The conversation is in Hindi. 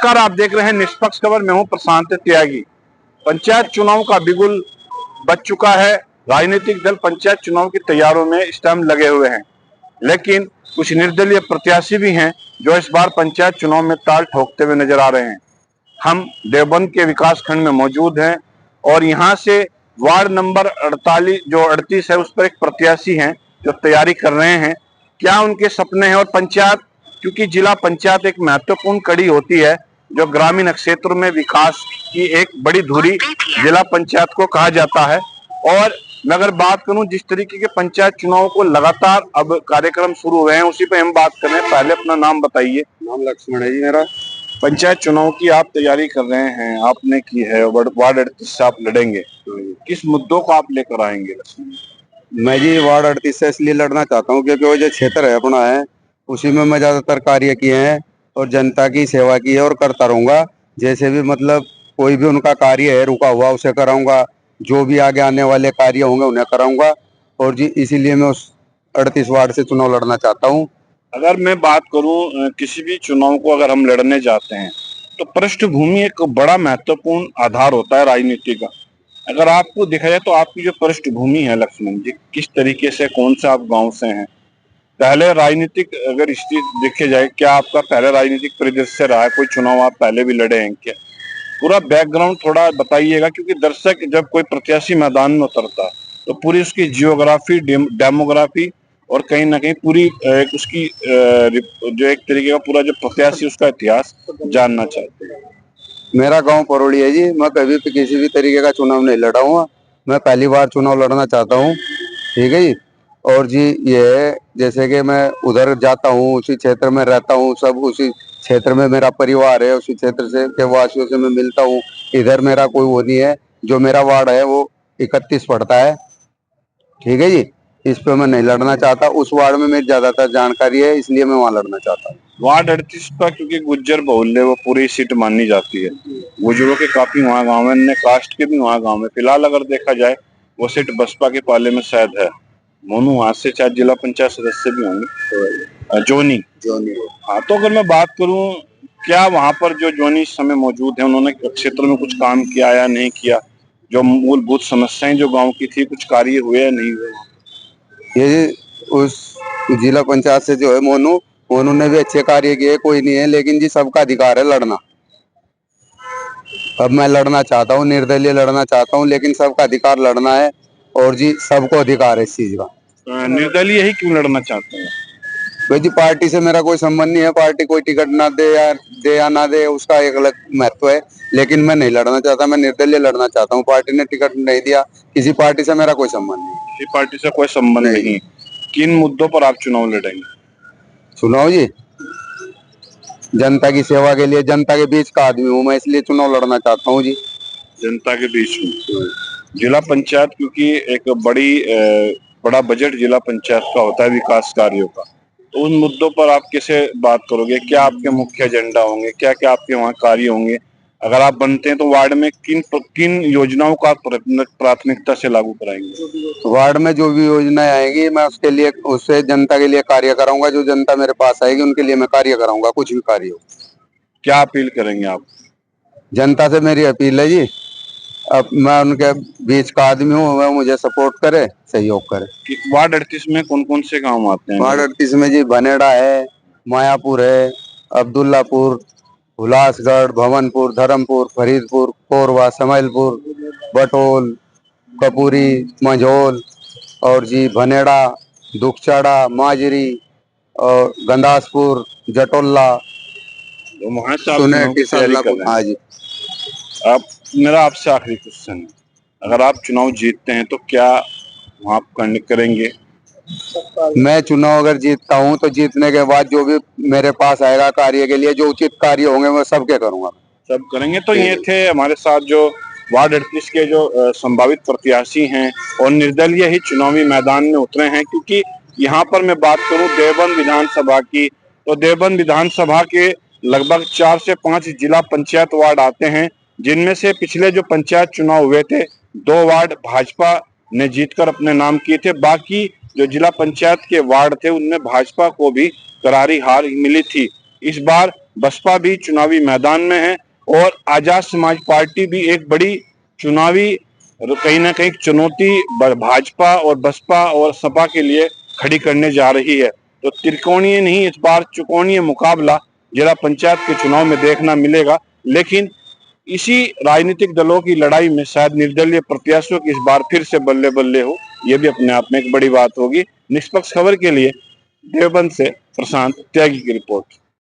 नमस्कार, आप देख रहे हैं निष्पक्ष खबर। मैं हूं प्रशांत त्यागी। पंचायत चुनाव का बिगुल बज चुका है। राजनीतिक दल पंचायत चुनाव की तैयारियों में इस टाइम लगे हुए हैं, लेकिन कुछ निर्दलीय प्रत्याशी भी हैं जो इस बार पंचायत चुनाव में ताल ठोकते हुए नजर आ रहे हैं। हम देवबंद के विकास खंड में मौजूद हैं और यहाँ से वार्ड नंबर 38 है, उस पर एक प्रत्याशी हैं जो तैयारी कर रहे हैं। क्या उनके सपने हैं? और पंचायत, क्योंकि जिला पंचायत एक महत्वपूर्ण कड़ी होती है जो ग्रामीण क्षेत्र में विकास की एक बड़ी धुरी जिला पंचायत को कहा जाता है। और मैं अगर बात करूं, जिस तरीके के पंचायत चुनाव को लगातार अब कार्यक्रम शुरू हुए हैं, उसी पे हम बात कर रहे हैं। पहले अपना नाम बताइए। नाम लक्ष्मण है जी मेरा। पंचायत चुनाव की आप तैयारी कर रहे हैं, आपने की है, वार्ड 38 से आप लड़ेंगे, किस मुद्दों को आप लेकर आएंगे लक्ष्मण? मैं जी वार्ड 38 से इसलिए लड़ना चाहता हूँ क्योंकि वो जो क्षेत्र है अपना है, उसी में मैं ज्यादातर कार्य किए हैं और जनता की सेवा की है और करता रहूंगा। जैसे भी मतलब कोई भी उनका कार्य है रुका हुआ उसे कराऊंगा, जो भी आगे आने वाले कार्य होंगे उन्हें कराऊंगा। और जी इसीलिए मैं उस 38 वार्ड से चुनाव लड़ना चाहता हूँ। अगर मैं बात करूं, किसी भी चुनाव को अगर हम लड़ने जाते हैं तो पृष्ठभूमि एक बड़ा महत्वपूर्ण आधार होता है राजनीति का। अगर आपको देखा जाए तो आपकी जो पृष्ठभूमि है लक्ष्मण जी, किस तरीके से, कौन से आप गांव से हैं? पहले राजनीतिक अगर स्थिति देखे जाए, क्या आपका पहले राजनीतिक परिदृश्य रहा है? कोई चुनाव आप पहले भी लड़े हैं क्या? पूरा बैकग्राउंड थोड़ा बताइएगा, क्योंकि दर्शक जब कोई प्रत्याशी मैदान में उतरता है तो पूरी उसकी जियोग्राफी, डेमोग्राफी और कहीं ना कहीं पूरी उसकी जो एक तरीके का पूरा जो प्रत्याशी उसका इतिहास जानना चाहते हैं। मेरा गांव परोड़ी है जी। मैं कभी भी किसी भी तरीके का चुनाव नहीं लड़ा हूँ। मैं पहली बार चुनाव लड़ना चाहता हूँ। ठीक है जी। और जी ये है जैसे कि मैं उधर जाता हूँ, उसी क्षेत्र में रहता हूँ, सब उसी क्षेत्र में मेरा परिवार है, उसी क्षेत्र से के वासियों से मैं मिलता हूँ। इधर मेरा कोई वो नहीं है। जो मेरा वार्ड है वो 31 पड़ता है। ठीक है जी। इस पे मैं नहीं लड़ना चाहता। उस वार्ड में मेरी ज्यादातर जानकारी है, इसलिए मैं वहाँ लड़ना चाहता हूँ। वार्ड 38 का क्योंकि गुज्जर बहुल्य है, वो पूरी सीट मानी जाती है। गुज्जरों के काफी वहाँ गांव है, अन्य कास्ट के भी वहाँ गांव है। फिलहाल अगर देखा जाए वो सीट बसपा के पाले में शायद है। मोनू वहां से चाहे जिला पंचायत सदस्य भी होंगे, जोनी। हाँ, तो अगर मैं बात करूं, क्या वहां पर जो जोनी इस समय मौजूद है, उन्होंने क्षेत्र में कुछ काम किया या नहीं किया? जो मूलभूत समस्याएं जो गांव की थी, कुछ कार्य हुए या नहीं हुए? ये उस जिला पंचायत से जो है मोनू मोनू ने भी अच्छे कार्य किए, कोई नहीं है, लेकिन जी सबका अधिकार है लड़ना। अब मैं लड़ना चाहता हूँ, निर्दलीय लड़ना चाहता हूँ, लेकिन सबका अधिकार लड़ना है। और जी सबको अधिकार है इस चीज का। निर्दलीय ही क्यों लड़ना चाहते हैं? भाई जी पार्टी से मेरा कोई संबंध नहीं है। पार्टी कोई टिकट ना दे या ना दे, उसका एक अलग महत्व है, लेकिन मैं नहीं लड़ना चाहता। मैं निर्दलीय लड़ना चाहता हूँ। पार्टी ने टिकट नहीं दिया, किसी पार्टी से मेरा कोई संबंध नहीं। किसी पार्टी से कोई संबंध नहीं। किन मुद्दों पर आप चुनाव लड़ेंगे? चुनाव जी जनता की सेवा के लिए, जनता के बीच का आदमी हूँ मैं, इसलिए चुनाव लड़ना चाहता हूँ जी। जनता के बीच में जिला पंचायत, क्योंकि एक बड़ा बजट जिला पंचायत का होता है विकास कार्यों का, तो उन मुद्दों पर आप कैसे बात करोगे? क्या आपके मुख्य एजेंडा होंगे? क्या क्या आपके वहाँ कार्य होंगे? अगर आप बनते हैं तो वार्ड में किन किन योजनाओं का प्राथमिकता से लागू कराएंगे? वार्ड में जो भी योजनाएं आएंगी मैं उसके लिए, उससे जनता के लिए कार्य कराऊंगा। जो जनता मेरे पास आएगी उनके लिए मैं कार्य कराऊंगा, कुछ भी कार्य हो। क्या अपील करेंगे आप? जनता से मेरी अपील है जी, अब मैं उनके बीच का आदमी हूँ, वह मुझे सपोर्ट करे, सहयोग करे। वार्ड 38 में कौन कौन से गाँव आते हैं? वार्ड 38 में जी भनेड़ा है, मायापुर है, अब्दुल्लापुर, हुलासगढ़, भवनपुर, धर्मपुर, फरीदपुर, कोरबा, समैलपुर, बटोल, कपूरी, मंझोल, और जी भनेड़ा, दुखचाड़ा, माजरी और गंदासपुर, जटोल्ला, तो वहाँ से आप चुनाव की तैयारी कर रहे हैं? हाँ जी। आप, मेरा आपसे आखिरी क्वेश्चन है, अगर आप चुनाव जीतते हैं तो क्या वहाँ करेंगे? मैं चुनाव अगर जीतता हूँ तो जीतने के बाद जो भी मेरे पास आएगा कार्य के लिए, जो उचित कार्य होंगे मैं सबके करूंगा। सब करेंगे। तो ये थे हमारे साथ जो वार्ड 38 के जो संभावित प्रत्याशी हैं और निर्दलीय ही चुनावी मैदान में उतरे हैं। क्योंकि यहाँ पर मैं बात करूं देवबंद विधानसभा की, तो देवबंद विधानसभा के लगभग 4 से 5 जिला पंचायत वार्ड आते हैं, जिनमें से पिछले जो पंचायत चुनाव हुए थे 2 वार्ड भाजपा ने जीतकर अपने नाम किए थे। बाकी जो जिला पंचायत के वार्ड थे उनमें भाजपा को भी करारी हार मिली थी। इस बार बसपा भी चुनावी मैदान में है और आजाद समाज पार्टी भी एक बड़ी चुनावी कहीं ना कहीं चुनौती भाजपा और बसपा और सपा के लिए खड़ी करने जा रही है। तो त्रिकोणीय नहीं, इस बार चुकोणीय मुकाबला जिला पंचायत के चुनाव में देखना मिलेगा। लेकिन इसी राजनीतिक दलों की लड़ाई में शायद निर्दलीय प्रत्याशियों की इस बार फिर से बल्ले बल्ले हो, यह भी अपने आप में एक बड़ी बात होगी। निष्पक्ष खबर के लिए देवबंद से प्रशांत त्यागी की रिपोर्ट।